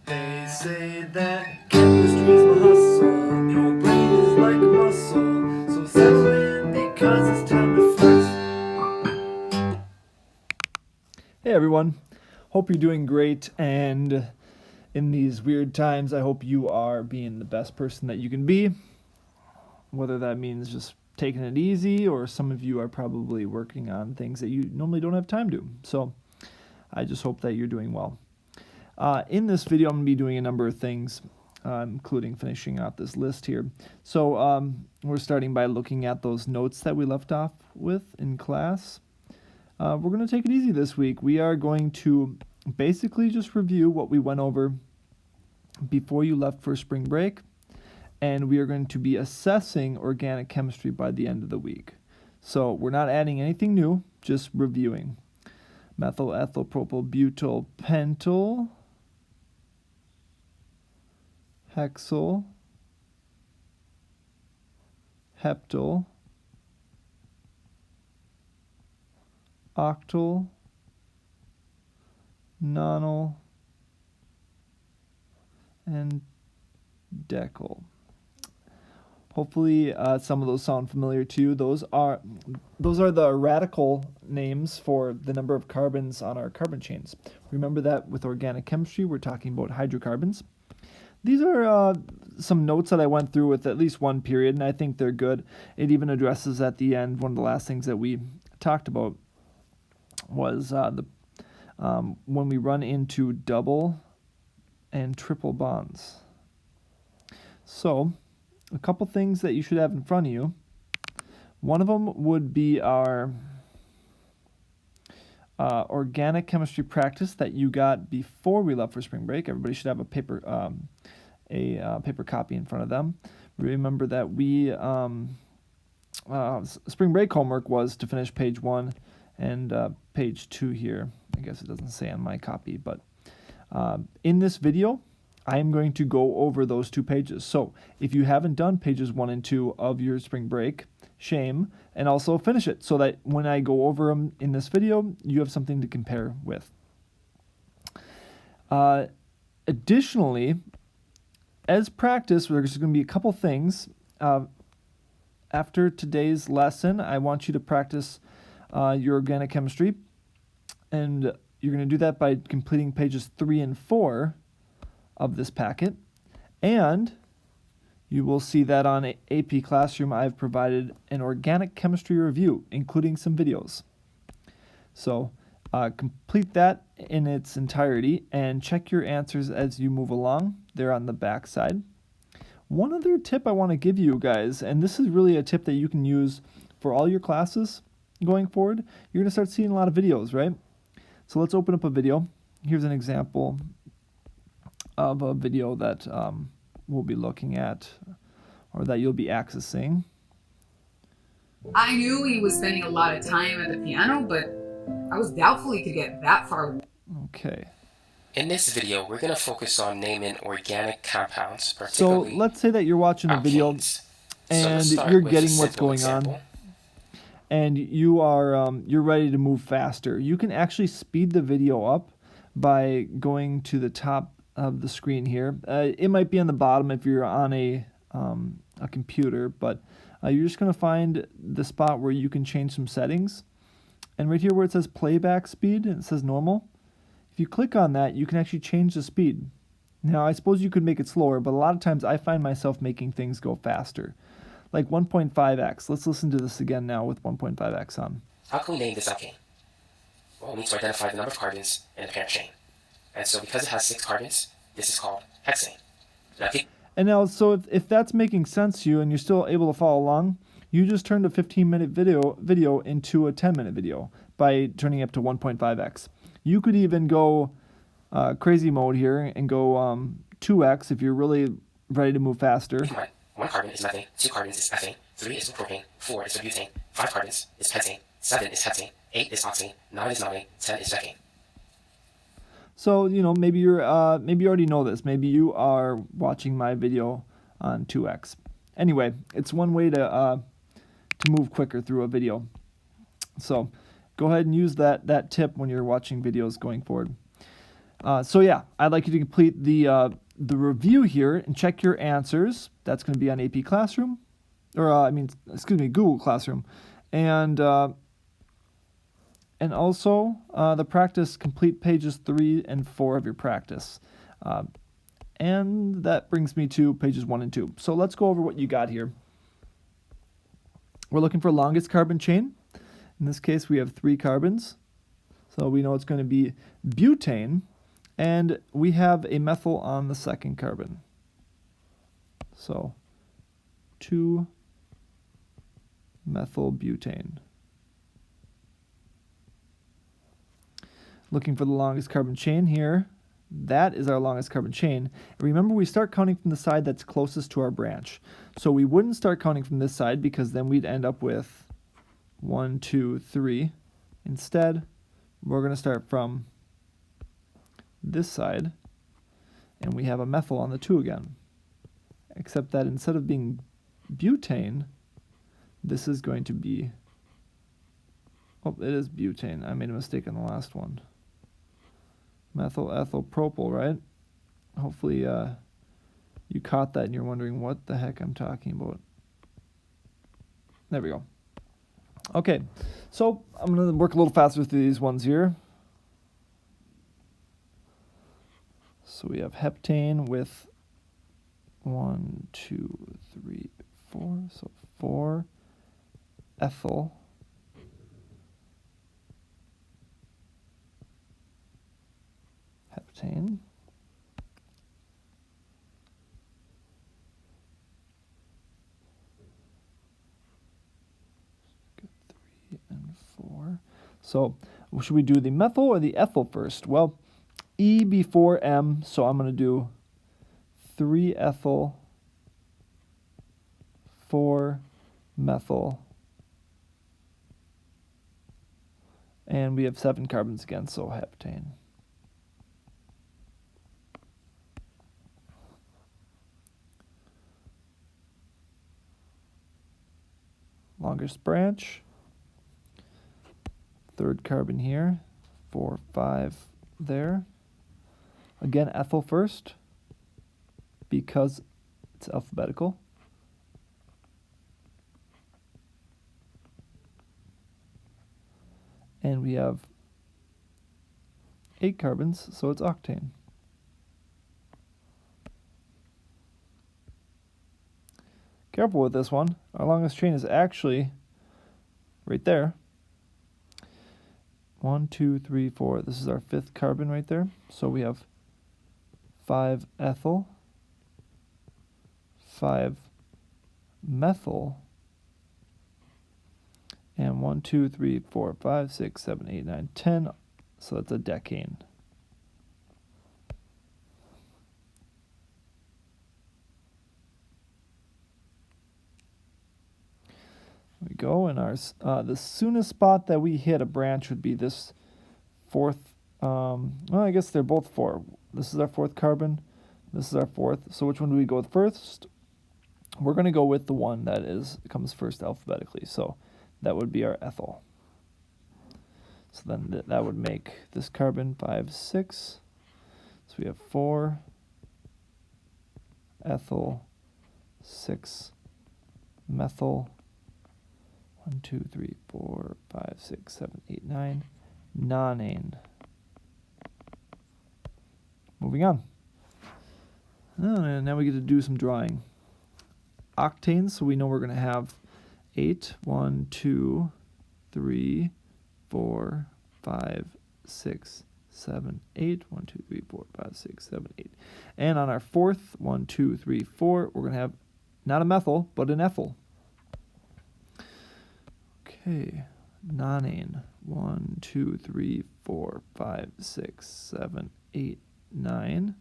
They say that chemistry is my hustle. Your brain is like a muscle. So settle in because it's time to flex. Hey everyone, hope you're doing great, and in these weird times I hope you are being the best person that you can be, whether that means just taking it easy or some of you are probably working on things that you normally don't have time to. So I just hope that you're doing well. In this video I'm going to be doing a number of things, including finishing out this list here. So we're starting by looking at those notes that we left off with in class. We're going to take it easy this week. We are going to basically just review what we went over before you left for spring break, and we are going to be assessing organic chemistry by the end of the week. So we're not adding anything new, just reviewing. Methyl, ethyl, propyl, butyl, pentyl, hexyl, heptyl, octyl, nonyl, and decyl. Hopefully some of those sound familiar to you. Those are the radical names for the number of carbons on our carbon chains. Remember that with organic chemistry we're talking about hydrocarbons. These are some notes that I went through with at least one period, and I think they're good. It even addresses at the end, one of the last things that we talked about was when we run into double and triple bonds. So a couple things that you should have in front of you. One of them would be our organic chemistry practice that you got before we left for spring break. Everybody should have a paper copy in front of them. Remember that we spring break homework was to finish page 1 and page 2 here. I guess it doesn't say on my copy, but in this video I am going to go over those 2 pages. So if you haven't done pages 1 and 2 of your spring break, shame, and also finish it so that when I go over them in this video, you have something to compare with. Additionally, as practice, there's going to be a couple things. After today's lesson, I want you to practice your organic chemistry, and you're going to do that by completing pages 3 and 4 of this packet, and you will see that on AP Classroom I've provided an organic chemistry review, including some videos. So complete that in its entirety and check your answers as you move along. They're on the back side. One other tip I want to give you guys, and this is really a tip that you can use for all your classes going forward, you're going to start seeing a lot of videos, right? So let's open up a video. Here's an example of a video that we'll be looking at, or that you'll be accessing. I knew he was spending a lot of time at the piano, but I was doubtful he could get that far. Okay. In this video, we're going to focus on naming organic compounds, So particularly let's say that you're watching a video alkanes. and So let's start you're with a getting what's simple going example. on, and you are you're ready to move faster. You can actually speed the video up by going to the top of the screen here. It might be on the bottom if you're on a computer, but you're just going to find the spot where you can change some settings. And right here where it says playback speed and it says normal, if you click on that, you can actually change the speed. Now, I suppose you could make it slower, but a lot of times I find myself making things go faster. Like 1.5x. Let's listen to this again now with 1.5x on. How can we name this alkane? Well, we need to identify the number of carbons in the parent chain. And so because it has 6 carbons, this is called hexane. And now, so if that's making sense to you and you're still able to follow along, you just turned a 15-minute video into a 10-minute video by turning it up to 1.5x. You could even go crazy mode here and go 2x if you're really ready to move faster. 1 carbon is methane, 2 carbons is ethane, 3 is propane, 4 is butane, 5 carbons is pentane, 7 is heptane, 8 is octane, 9 is nonane, 10 is decane. So, maybe you already know this. Maybe you are watching my video on 2x. Anyway, it's one way to move quicker through a video. So go ahead and use that tip when you're watching videos going forward. So yeah, I'd like you to complete the review here and check your answers. That's going to be on AP Classroom, or Google Classroom, and also the practice, complete pages 3 and 4 of your practice. And that brings me to pages 1 and 2. So let's go over what you got here. We're looking for longest carbon chain. In this case, we have 3 carbons. So we know it's going to be butane. And we have a methyl on the second carbon. So 2-methylbutane. Looking for the longest carbon chain here. That is our longest carbon chain. And remember, we start counting from the side that's closest to our branch. So we wouldn't start counting from this side because then we'd end up with 1, 2, 3. Instead, we're going to start from this side, and we have a methyl on the 2 again. Except that instead of being butane, this is going to be, oh, it is butane. I made a mistake on the last one. Methyl ethyl propyl, right? Hopefully you caught that and you're wondering what the heck I'm talking about. There we go. Okay, so I'm going to work a little faster with these ones here. So we have heptane with 1, 2, 3, 4. So 4 ethyl. Heptane. Good, 3 and 4. So should we do the methyl or the ethyl first? Well, E before M, so I'm going to do 3 ethyl, 4 methyl, and we have 7 carbons again, so heptane. Longest branch, 3rd carbon here, 4, 5 there. Again, ethyl first, because it's alphabetical. And we have 8 carbons, so it's octane. Careful with this one. Our longest chain is actually right there. 1, 2, 3, 4. This is our 5th carbon right there. So we have 5 ethyl, 5 methyl, and 1, 2, 3, 4, 5, 6, 7, 8, 9, 10. So that's a decane. There we go. And our the soonest spot that we hit a branch would be this 4th. Well, I guess they're both 4. This is our 4th carbon. This is our 4th. So which one do we go with first? We're going to go with the one that comes first alphabetically. So that would be our ethyl. So then that would make this carbon 5, 6. So we have 4 ethyl, 6 methyl, 1, 2, 3, 4, 5, 6, 7, 8, 9, nonane. Moving on. And now we get to do some drawing. Octanes, so we know we're going to have 8, 1, 2, 3, 4, 5, 6, 7, 8. 1, 2, 3, 4, 5, 6, 7, 8. And on our 4th, 1, 2, 3, 4, we're going to have not a methyl, but an ethyl. Okay, nonane. 1, 2, 3, 4, 5, 6, 7, 8, 9.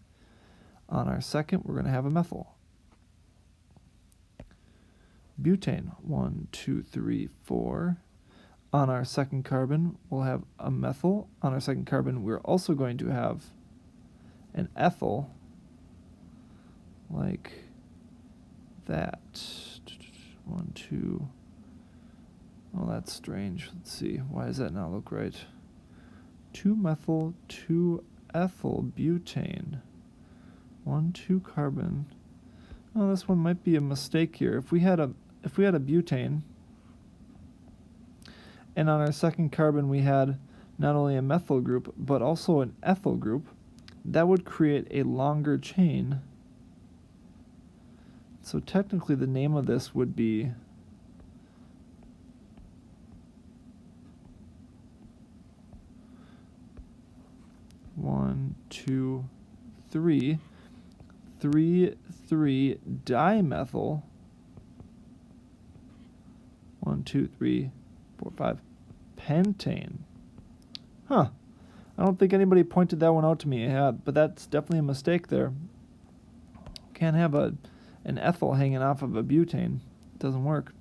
On our 2nd, we're going to have a methyl. Butane. 1, 2, 3, 4. On our 2nd carbon, we'll have a methyl. On our 2nd carbon, we're also going to have an ethyl, like that. 1, 2. Oh, that's strange. Let's see. Why does that not look right? 2 methyl, 2 ethyl butane. 1, 2 carbon. Oh, this one might be a mistake here. If we had a butane, and on our second carbon we had not only a methyl group but also an ethyl group, that would create a longer chain. So technically the name of this would be one, two, three, 3,3-dimethyl. 1, 2, 3, 4, 5 pentane. Huh. I don't think anybody pointed that one out to me, but that's definitely a mistake there. Can't have an ethyl hanging off of a butane. It doesn't work.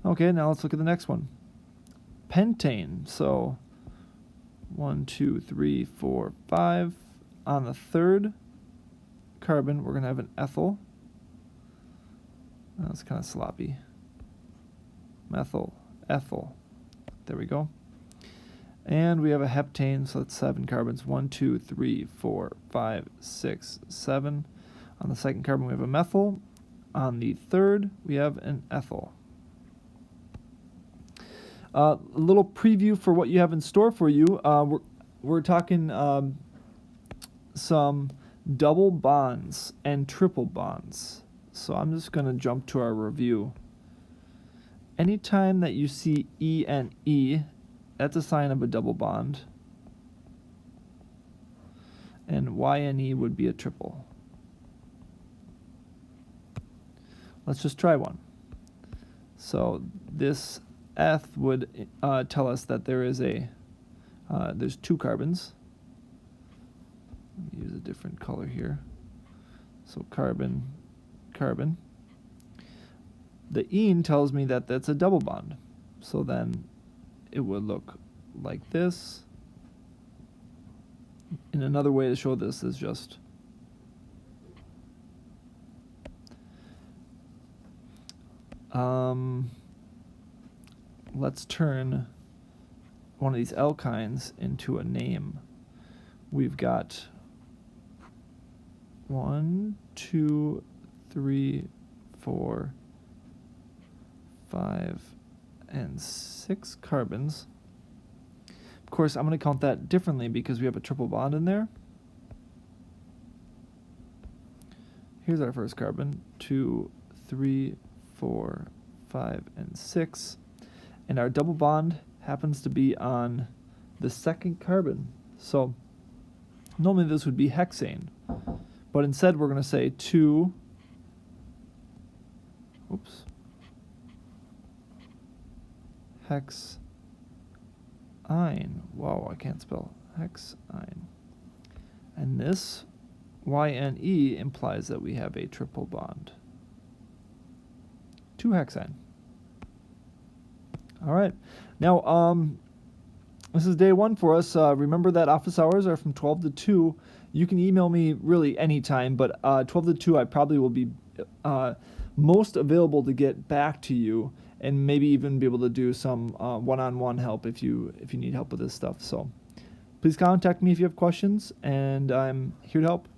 Okay, now let's look at the next one. Pentane. So 1, 2, 3, 4, 5. On the third carbon, we're going to have an ethyl. That's kind of sloppy. Methyl, ethyl. There we go. And we have a heptane, so that's 7 carbons. 1, 2, 3, 4, 5, 6, 7. On the second carbon, we have a methyl. On the third, we have an ethyl. A little preview for what you have in store for you. We're talking some double bonds and triple bonds. So I'm just going to jump to our review. Anytime that you see E, that's a sign of a double bond. And YNE would be a triple. Let's just try one. So this F would tell us that there is there's 2 carbons. Let me use a different color here. So carbon, carbon. The ene tells me that that's a double bond. So then it would look like this. And another way to show this is just let's turn one of these alkynes into a name. We've got 1, 2, 3, 4, 5, and 6 carbons. Of course, I'm going to count that differently because we have a triple bond in there. Here's our first carbon. 2, 3, 4, 5, and 6. And our double bond happens to be on the second carbon. So normally this would be hexane. But instead we're going to say 2, hexyne. Wow, I can't spell hexyne. And this YNE implies that we have a triple bond. 2-hexyne. All right. Now, this is day 1 for us. Remember that office hours are from 12 to 2. You can email me really anytime, but 12 to 2 I probably will be most available to get back to you, and maybe even be able to do some one-on-one help if you need help with this stuff. So please contact me if you have questions, and I'm here to help.